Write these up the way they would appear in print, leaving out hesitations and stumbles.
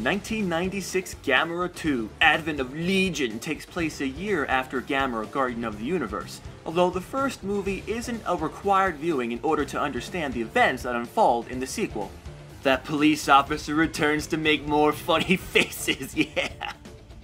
1996 Gamera 2, Advent of Legion, takes place a year after Gamera Guardian of the Universe, although the first movie isn't a required viewing in order to understand the events that unfold in the sequel. That police officer returns to make more funny faces, yeah!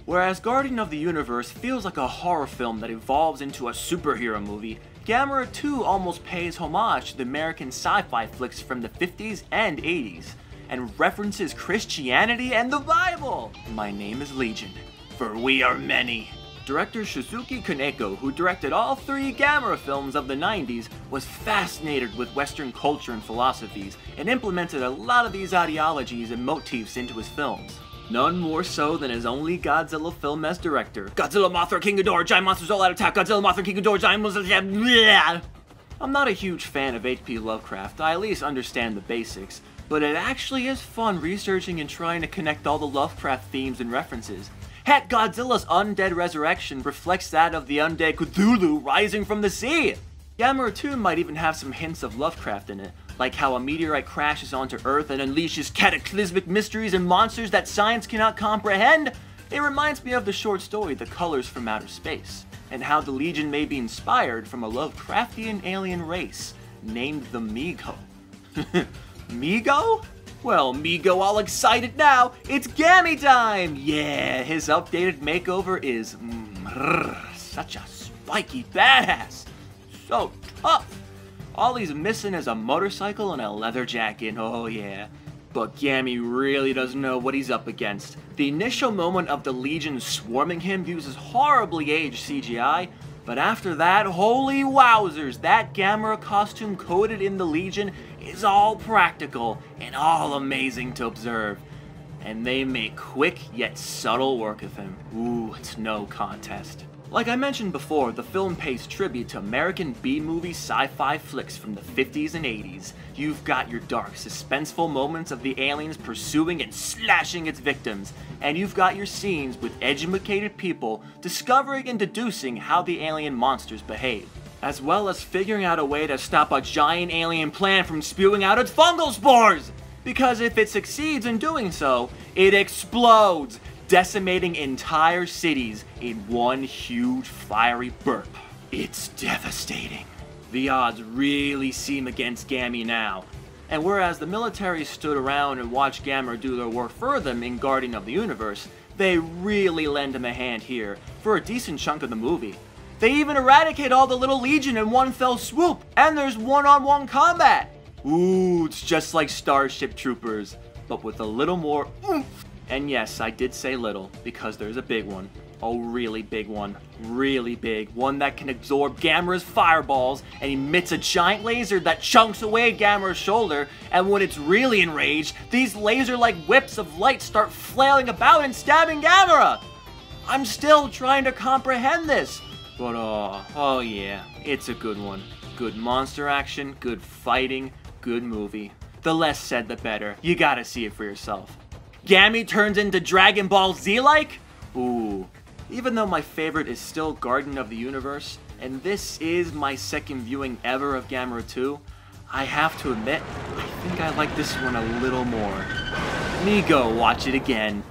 Whereas Guardian of the Universe feels like a horror film that evolves into a superhero movie, Gamera 2 almost pays homage to the American sci-fi flicks from the 50s and 80s, and references Christianity and the Bible! My name is Legion, for we are many. Director Shizuki Kaneko, who directed all 3 Gamera films of the 90s, was fascinated with Western culture and philosophies, and implemented a lot of these ideologies and motifs into his films. None more so than his only Godzilla film as director. Godzilla, Mothra, King Ghidorah, giant monsters all out attack, Godzilla, Mothra, King Ghidorah, giant monsters, bleh. I'm not a huge fan of H.P. Lovecraft, I at least understand the basics, but it actually is fun researching and trying to connect all the Lovecraft themes and references. Heck, Godzilla's undead resurrection reflects that of the undead Cthulhu rising from the sea! Gamera 2 might even have some hints of Lovecraft in it, like how a meteorite crashes onto Earth and unleashes cataclysmic mysteries and monsters that science cannot comprehend. It reminds me of the short story The Colors from Outer Space, and how the Legion may be inspired from a Lovecraftian alien race named the Migo. Migo? Well, Migo all excited now, it's Gammy time! Yeah, his updated makeover is such a spiky badass. So tough. All he's missing is a motorcycle and a leather jacket, oh yeah. But Gammy really doesn't know what he's up against. The initial moment of the Legion swarming him uses horribly aged CGI, but after that, holy wowzers, that Gamera costume coated in the Legion is all practical and all amazing to observe. And they make quick yet subtle work of him. Ooh, it's no contest. Like I mentioned before, the film pays tribute to American B-movie sci-fi flicks from the 50s and 80s. You've got your dark, suspenseful moments of the aliens pursuing and slashing its victims, and you've got your scenes with educated people discovering and deducing how the alien monsters behave, as well as figuring out a way to stop a giant alien plant from spewing out its fungal spores! Because if it succeeds in doing so, it explodes, decimating entire cities in one huge fiery burp. It's devastating. The odds really seem against Gammy now. And whereas the military stood around and watched Gamera do their work for them in Guardian of the Universe, they really lend him a hand here for a decent chunk of the movie. They even eradicate all the little Legion in one fell swoop, and there's one-on-one combat! Ooh, it's just like Starship Troopers, but with a little more oomph. And yes, I did say little, because there's a big one. A really big one. Really big. One that can absorb Gamera's fireballs and emits a giant laser that chunks away Gamera's shoulder, and when it's really enraged, these laser-like whips of light start flailing about and stabbing Gamera! I'm still trying to comprehend this, but oh yeah, it's a good one. Good monster action, good fighting, good movie. The less said the better. You gotta see it for yourself. Gammy turns into Dragon Ball Z-like? Ooh. Even though my favorite is still Guardian of the Universe, and this is my second viewing ever of Gamera 2, I have to admit, I think I like this one a little more. Me go watch it again.